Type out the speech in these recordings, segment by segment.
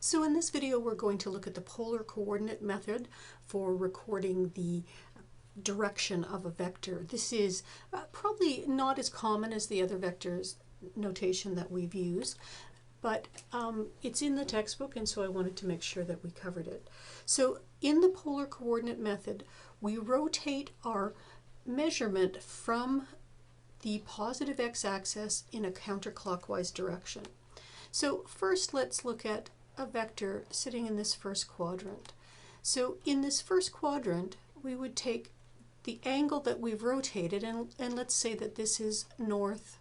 So in this video we're going to look at the polar coordinate method for recording the direction of a vector. This is probably not as common as the other vectors notation that we've used, but it's in the textbook, and so I wanted to make sure that we covered it. So in the polar coordinate method, we rotate our measurement from the positive x-axis in a counterclockwise direction. So first let's look at a vector sitting in this first quadrant. So in this first quadrant, we would take the angle that we've rotated, and let's say that this is north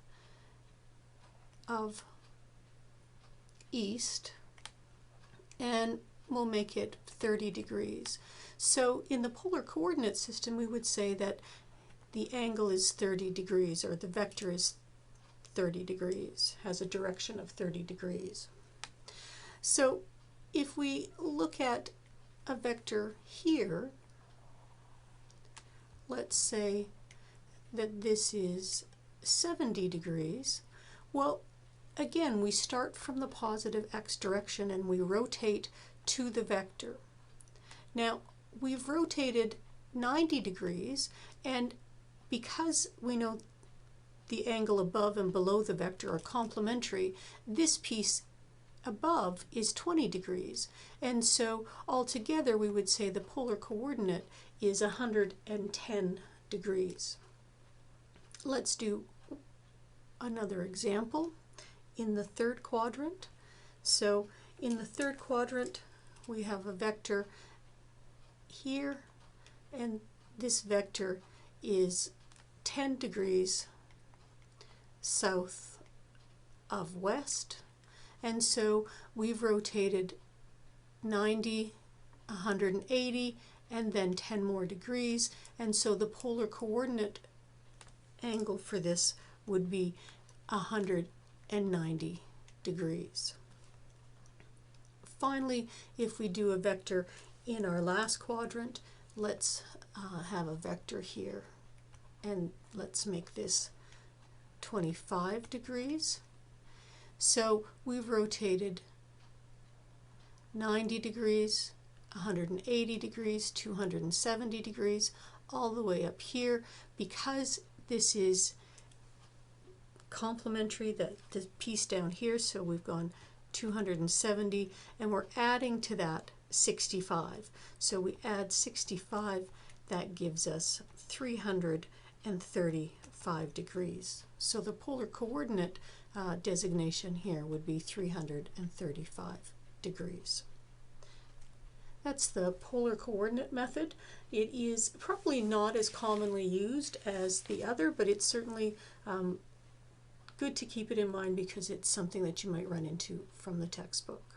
of east, and we'll make it 30 degrees. So in the polar coordinate system, we would say that the angle is 30 degrees, or the vector is 30 degrees, has a direction of 30 degrees. So if we look at a vector here, let's say that this is 70 degrees. Well, again, we start from the positive x direction and we rotate to the vector. Now, we've rotated 90 degrees, and because we know the angle above and below the vector are complementary, this piece above is 20 degrees. And so altogether we would say the polar coordinate is 110 degrees. Let's do another example in the third quadrant. So in the third quadrant we have a vector here, and this vector is 10 degrees south of west. And so we've rotated 90, 180, and then 10 more degrees. And so the polar coordinate angle for this would be 190 degrees. Finally, if we do a vector in our last quadrant, let's have a vector here, and let's make this 25 degrees. So we've rotated 90 degrees, 180 degrees, 270 degrees, all the way up here. Because this is complementary, the piece down here, so we've gone 270, and we're adding to that 65. So we add 65, that gives us 335 degrees. So the polar coordinate designation here would be 335 degrees. That's the polar coordinate method. It is probably not as commonly used as the other, but it's certainly good to keep it in mind because it's something that you might run into from the textbook.